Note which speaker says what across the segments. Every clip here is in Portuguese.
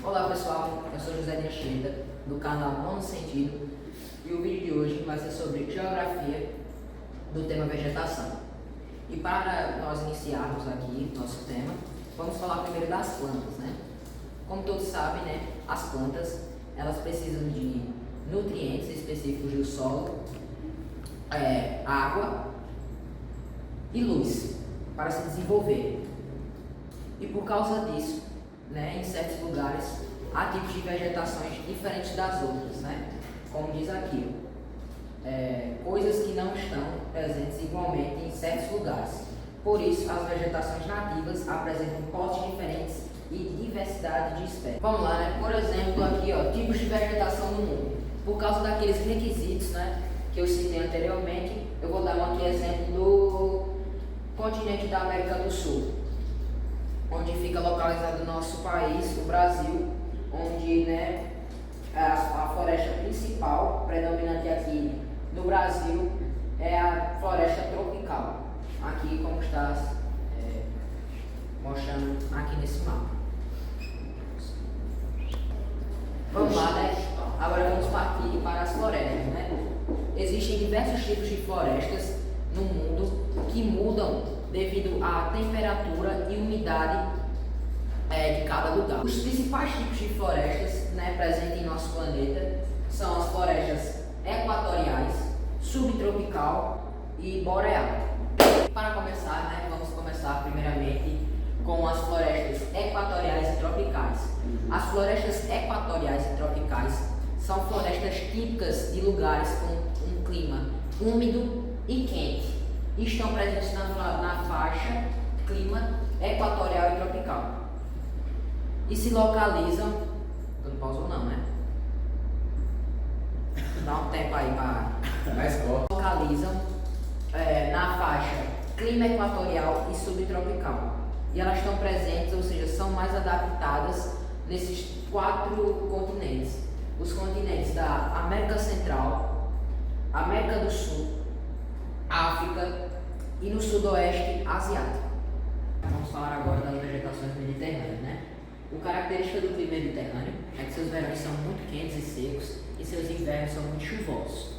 Speaker 1: Olá pessoal, eu sou José de Anchieta, do canal Nono Sentido, e o vídeo de hoje vai ser sobre geografia do tema vegetação. E para nós iniciarmos aqui nosso tema, vamos falar primeiro das plantas, né? Como todos sabem, né, as plantas elas precisam de nutrientes específicos do solo, água e luz para se desenvolver. E por causa disso, né, em certos lugares há tipos de vegetações diferentes das outras, né? Como diz aqui, coisas que não estão presentes igualmente em certos lugares. Por isso, as vegetações nativas apresentam portes diferentes e diversidade de espécies. Vamos lá, né? Por exemplo, aqui, ó, tipos de vegetação no mundo. Por causa daqueles requisitos, né, que eu citei anteriormente, eu vou dar aqui exemplo do continente da América do Sul, onde fica localizado o nosso país, o Brasil, onde, né, a floresta principal predominante aqui no Brasil é a floresta tropical. Aqui como está mostrando aqui nesse mapa. Vamos lá, né? Agora vamos partir para as florestas, né? Existem diversos tipos de florestas no mundo que mudam devido à temperatura e umidade de cada lugar. Os principais tipos de florestas, né, presentes em nosso planeta são as florestas equatoriais, subtropical e boreal. Para começar, né, vamos começar primeiramente com as florestas equatoriais e tropicais. As florestas equatoriais e tropicais são florestas típicas de lugares com um clima úmido e quente. Estão presentes na faixa clima equatorial e tropical e se localizam, tu não pausou não, né? Dá um tempo aí para localizam na faixa clima equatorial e subtropical, e elas estão presentes, ou seja, são mais adaptadas nesses 4 continentes: os continentes da América Central, América do Sul, África e no Sudoeste Asiático. Vamos falar agora das vegetações mediterrâneas, né? O característica do clima mediterrâneo é que seus verões são muito quentes e secos e seus invernos são muito chuvosos.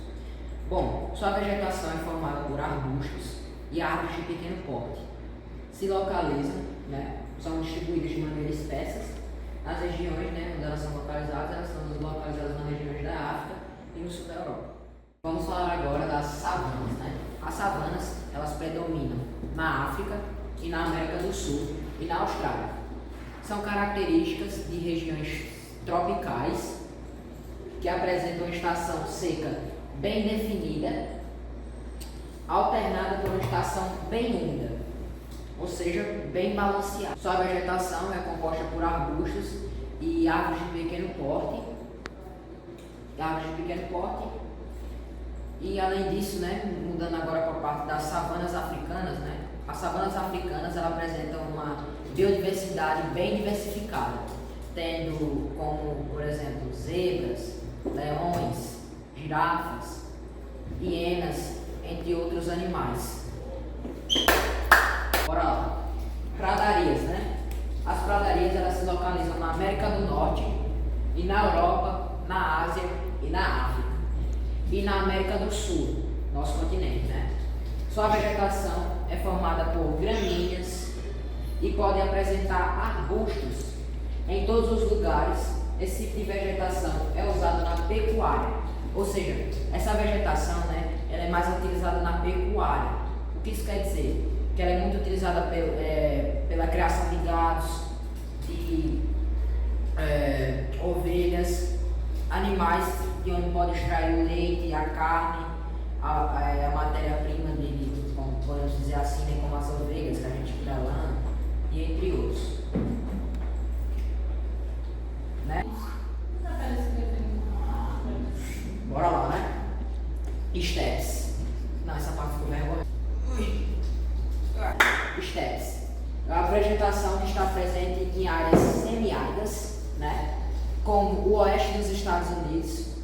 Speaker 1: Bom, sua vegetação é formada por arbustos e árvores de pequeno porte. Se localizam, né? São distribuídas de maneira espessas nas regiões, né, onde elas são localizadas. Elas são localizadas nas regiões da África e no sul da Europa. Vamos falar agora das savanas, né? As savanas, elas predominam na África e na América do Sul e na Austrália. São características de regiões tropicais que apresentam uma estação seca bem definida, alternada por uma estação bem úmida, ou seja, bem balanceada. Sua vegetação é composta por arbustos e árvores de pequeno porte. E além disso, né, mudando agora para a parte das savanas africanas, né, as savanas africanas elas apresentam uma biodiversidade bem diversificada, tendo como, por exemplo, zebras, leões, girafas, hienas, entre outros animais. Bora lá. Pradarias, né? As pradarias elas se localizam na América do Norte e na Europa, na Ásia e na África. E na América do Sul, nosso continente, né? Sua vegetação é formada por gramíneas e podem apresentar arbustos em todos os lugares. Esse tipo de vegetação é usado na pecuária, ou seja, essa vegetação, né, ela é mais utilizada na pecuária. O que isso quer dizer? Que ela é muito utilizada pela criação de gados, de ovelhas, animais de onde pode extrair o leite, a carne, a matéria-prima dele, como podemos dizer assim, né, como as ovelhas que a gente tira lã, e entre outros. Né? Bora lá, né? Estepes. Não, essa parte ficou vergonha. Estepes. É uma vegetação que está presente em áreas semiáridas, né, como o oeste dos Estados Unidos,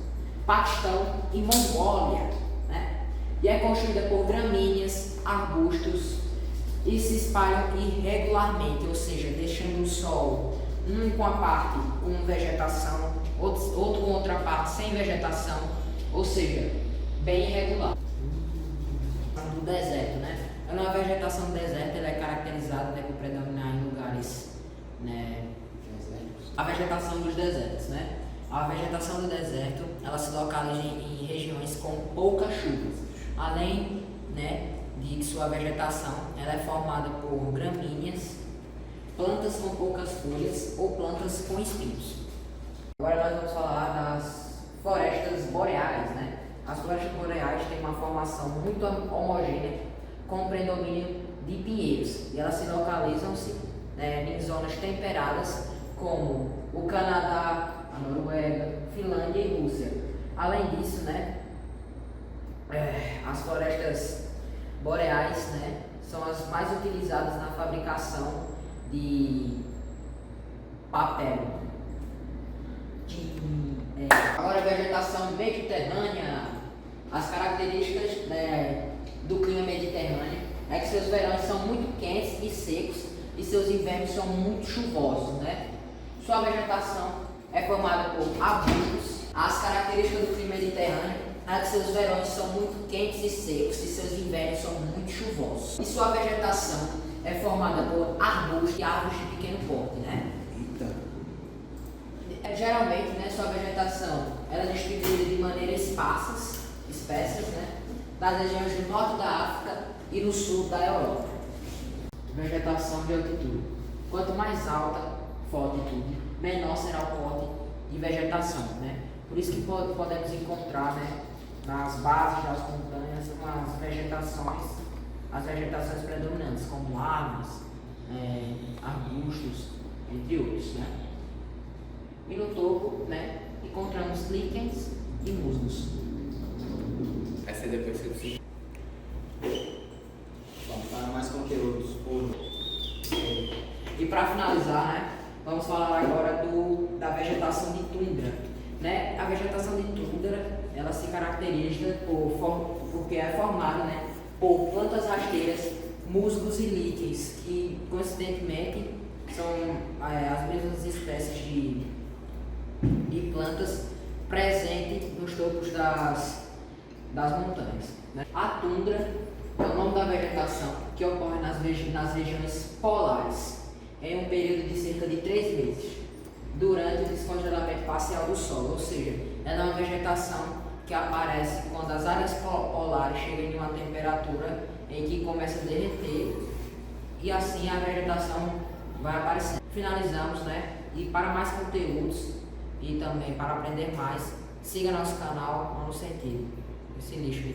Speaker 1: Paquistão e Mongólia, né, e é construída por gramíneas, arbustos e se espalham irregularmente, ou seja, deixando o solo um com a parte com vegetação, outro com outra parte sem vegetação, ou seja, bem irregular. Do deserto, né? A vegetação do deserto ela é caracterizada, né, por predominar em lugares, né, a vegetação dos desertos, né? A vegetação do deserto ela se localiza em regiões com poucas chuvas, além, né, de que sua vegetação ela é formada por gramíneas, plantas com poucas folhas ou plantas com espinhos. Agora nós vamos falar das florestas boreais, né? As florestas boreais têm uma formação muito homogênea com predomínio de pinheiros e elas se localizam-se, né, em zonas temperadas como o Canadá, a Noruega, Finlândia e Rússia. Além disso, né, as florestas boreais, né, são as mais utilizadas na fabricação de papel. Agora a vegetação mediterrânea, as características, né, do clima mediterrâneo é que seus verões são muito quentes e secos e seus invernos são muito chuvosos, né? Sua vegetação é formada por arbustos. As características do clima mediterrâneo é que seus verões são muito quentes e secos e seus invernos são muito chuvosos. E sua vegetação é formada por arbustos e árvores de pequeno porte, né? Geralmente, né, sua vegetação ela é distribuída de maneira espécies, né, nas regiões do norte da África e no sul da Europa. Vegetação de altitude. Quanto mais alta for a altitude, menor será o porte de vegetação, né? Por isso que podemos encontrar, né, nas bases das montanhas as vegetações predominantes, como árvores, arbustos, entre outros, né? E no topo, né, encontramos líquens e musgos.
Speaker 2: Essa é depois que você...
Speaker 3: Bom, para mais conteúdos,
Speaker 1: E para finalizar, né, vamos falar agora da vegetação de tundra, né? A vegetação de tundra, ela se caracteriza porque é formada, né, por plantas rasteiras, musgos e líquens, que coincidentemente são as mesmas espécies de plantas presentes nos topos das montanhas, né? A tundra é o nome da vegetação que ocorre nas regiões polares em um período de cerca de 3 meses, durante o descongelamento parcial do solo, ou seja, ela é uma vegetação que aparece quando as áreas polares chegam em uma temperatura em que começa a derreter e assim a vegetação vai aparecendo. Finalizamos, né? E para mais conteúdos e também para aprender mais, siga nosso canal No Sentido. Esse nicho de